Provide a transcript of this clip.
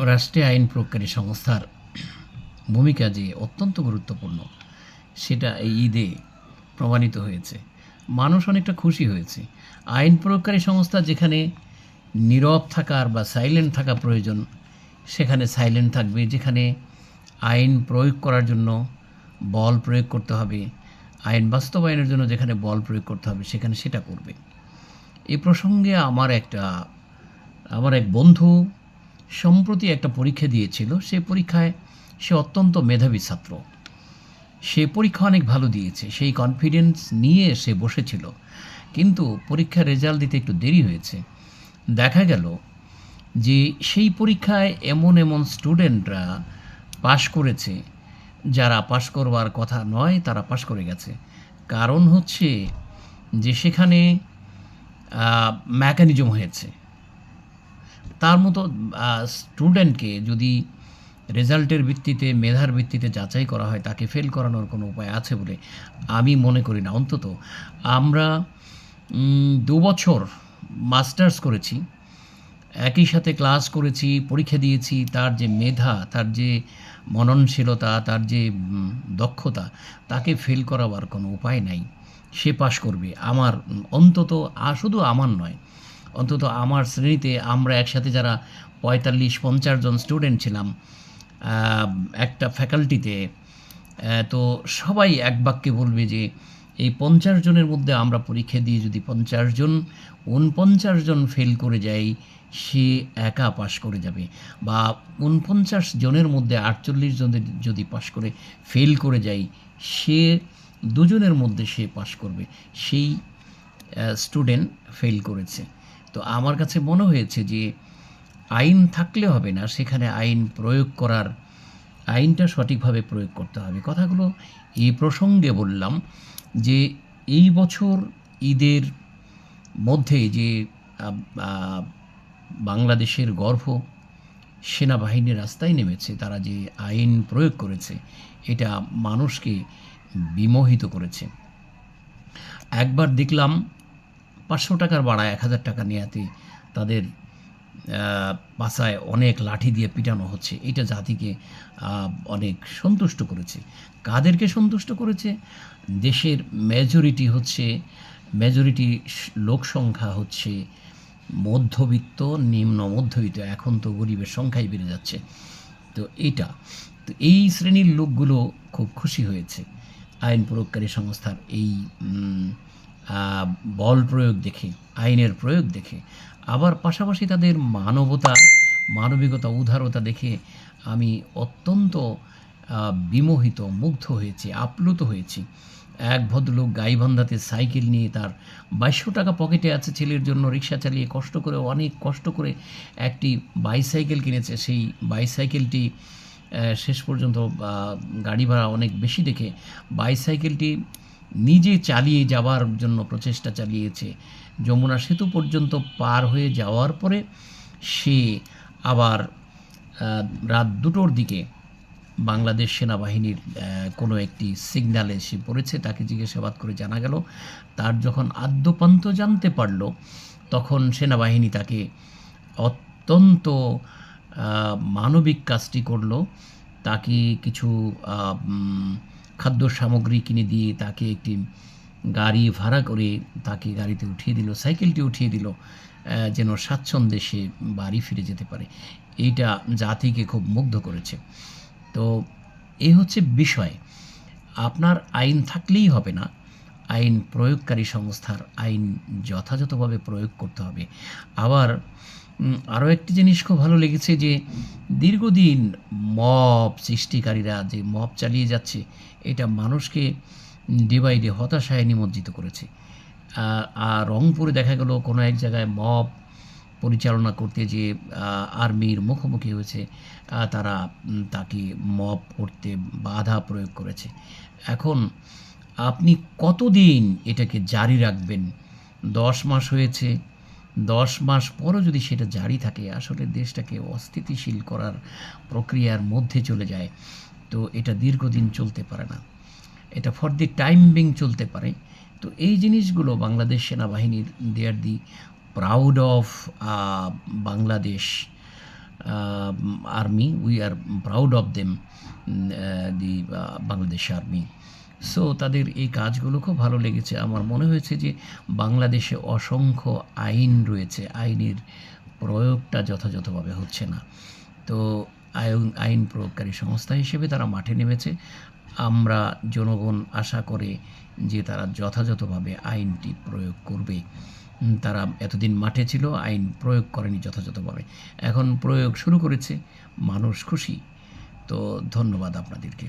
রাষ্ট্রীয় আইন প্রয়োগকারী সংস্থার ভূমিকা যে অত্যন্ত গুরুত্বপূর্ণ সেটা এই ঈদে প্রমাণিত হয়েছে। মানুষ অনেকটা খুশি হয়েছে। আইন প্রয়োগকারী সংস্থা যেখানে নীরব থাকার বা সাইলেন্ট থাকা প্রয়োজন সেখানে সাইলেন্ট থাকবে, যেখানে আইন প্রয়োগ করার জন্য বল প্রয়োগ করতে হবে, আইন বাস্তবায়নের জন্য যেখানে বল প্রয়োগ করতে হবে সেখানে সেটা করবে। এ প্রসঙ্গে আমার এক বন্ধু সম্প্রতি একটা পরীক্ষা দিয়েছিল। সে পরীক্ষায় সে অত্যন্ত মেধাবী ছাত্র। সে পরীক্ষা অনেক ভালো দিয়েছে, সেই কনফিডেন্স নিয়ে সে বসেছিল। কিন্তু পরীক্ষার রেজাল্ট দিতে একটু দেরি হয়েছে। দেখা গেল যে সেই পরীক্ষায় এমন এমন স্টুডেন্টরা পাশ করেছে যারা পাশ করবার কথা নয়, তারা পাশ করে গেছে। কারণ হচ্ছে যে সেখানে মেকানিজম হয়েছে। তার মতো স্টুডেন্টকে যদি রেজাল্টের ভিত্তিতে, মেধার ভিত্তিতে যাচাই করা হয়, তাকে ফেল করানোর কোনো উপায় আছে বলে আমি মনে করি না। অন্তত আমরা ২ বছর মাস্টার্স করেছি, একই সাথে ক্লাস করেছি, পরীক্ষা দিয়েছি। তার যে মেধা, তার যে মননশীলতা, তার যে দক্ষতা, তাকে ফেল করাবার কোনো উপায় নাই। সে পাশ করবে। আমার অন্তত শুধু আমার নয়, অন্তত আমার শ্রেণীতে আমরা একসাথে যারা ৪৫-৫০ জন স্টুডেন্ট ছিলাম একটা ফ্যাকাল্টিতে, তো সবাই এক বাক্যে বলবে যে এই ৫০ জনের মধ্যে আমরা পরীক্ষা দিয়ে যদি ৫০ জন ৪৯ জন ফেল করে যাই, সে একা পাশ করে যাবে। বা ৪৯ জনের মধ্যে ৪৮ জনের যদি পাশ করে ফেল করে যায়, সে দুজনের মধ্যে সে পাশ করবে। সেই স্টুডেন্ট ফেল করেছে। তো আমার কাছে মনে হয়েছে যে আইন থাকলে হবে না, সেখানে আইন প্রয়োগ করার, আইনটা সঠিকভাবে প্রয়োগ করতে হবে। কথাগুলো এই প্রসঙ্গে বললাম যে এই বছর ঈদের মধ্যে যে বাংলাদেশের গর্ব সেনাবাহিনী রাস্তায় নেমেছে, তারা যে আইন প্রয়োগ করেছে, এটা মানুষকে বিমোহিত করেছে। একবার দেখলাম ৫০০ টাকার ভাড়া ১,০০০ টাকা নেয়াতে তাদের পাছায় অনেক লাঠি দিয়ে পিটানো হচ্ছে। এটা জাতিকে অনেক সন্তুষ্ট করেছে। কাদেরকে সন্তুষ্ট করেছে? দেশের মেজরিটি লোক সংখ্যা হচ্ছে মধ্যবিত্ত, নিম্ন মধ্যবিত্ত। এখন তো গরিবের সংখ্যাই বেড়ে যাচ্ছে। তো এই শ্রেণীর লোকগুলো খুব খুশি হয়েছে আইন প্রয়োগকারী সংস্থার এই বল প্রয়োগ দেখে, আইনের প্রয়োগ দেখে। আবার পাশাপাশি তাদের মানবিকতা, উদারতা দেখে আমি অত্যন্ত বিমোহিত, মুগ্ধ হয়েছি, আপ্লুত হয়েছি। এক ভদ্রলোক গাইবান্ধাতে সাইকেল নিয়ে, তার ২২০০ টাকা পকেটে আছে, ছেলের জন্য রিক্সা চালিয়ে অনেক কষ্ট করে একটি বাইসাইকেল কিনেছে। সেই বাইসাইকেলটি শেষ পর্যন্ত গাড়ি ভাড়া অনেক বেশি দেখে বাইসাইকেলটি নিজে চালিয়ে যাওয়ার জন্য প্রচেষ্টা চালিয়েছে। যমুনা সেতু পর্যন্ত পার হয়ে যাওয়ার পরে সে আবার রাত ২টোর দিকে বাংলাদেশ সেনাবাহিনীর কোনো একটি সিগন্যালে সে পড়েছে। তাকে জিজ্ঞাসাবাদ করে জানা গেল, তার যখন আদ্যোপান্ত জানতে পারল, তখন সেনাবাহিনী তাকে অত্যন্ত মানবিক কাজটি করল। তাকে কিছু খাদ্য সামগ্রী কিনে দিয়ে তাকে একটি গাড়ি ভাড়া করে তাকে গাড়িতে উঠিয়ে দিল, সাইকেলটি উঠিয়ে দিল, যেন স্বাচ্ছন্দ্যে সে বাড়ি ফিরে যেতে পারে। এইটা জাতিকে খুব মুগ্ধ করেছে। তো এই হচ্ছে বিষয়। আপনার আইন থাকলেই হবে না, আইন প্রয়োগকারী সংস্থার আইন যথাযথভাবে প্রয়োগ করতে হবে। আবার আরও একটি জিনিস খুব ভালো লেগেছে যে দীর্ঘদিন মব সৃষ্টিকারীরা যে মব চালিয়ে যাচ্ছে, এটা মানুষকে ডে বাই ডে হতাশায় নিমজ্জিত করেছে। আর রংপুরে দেখা গেল কোনো এক জায়গায় মব পরিচালনা করতে যে আর্মির মুখোমুখি হয়েছে, তারা তাকে মব করতে বাধা প্রয়োগ করেছে। এখন আপনি কতদিন এটাকে জারি রাখবেন? ১০ মাস হয়েছে, ১০ মাস পরও যদি সেটা জারি থাকে, আসলে দেশটাকে অস্থিতিশীল করার প্রক্রিয়ার মধ্যে চলে যায়। তো এটা দীর্ঘদিন চলতে পারে না, এটা ফর দি টাইম বিং চলতে পারে। তো এই জিনিসগুলো বাংলাদেশ সেনাবাহিনীর, they are the proud of Bangladesh. Army, we are proud of them, the Bangladesh army. So তাদের এই কাজগুলো খুব ভালো লেগেছে। আমার মনে হয়েছে যে বাংলাদেশে অসংখ্য আইন রয়েছে, আইনের প্রয়োগটা যথাযথভাবে হচ্ছে না। তো আইন প্রয়োগকারী সংস্থা হিসেবে তারা মাঠে নেমেছে। আমরা জনগণ আশা করে যে তারা যথাযথভাবে আইনটি প্রয়োগ করবে। তারা এতদিন মাঠে ছিল, আইন প্রয়োগ করেনি যথাযথভাবে। এখন প্রয়োগ শুরু করেছে, মানুষ খুশি। তো ধন্যবাদ আপনাদেরকে।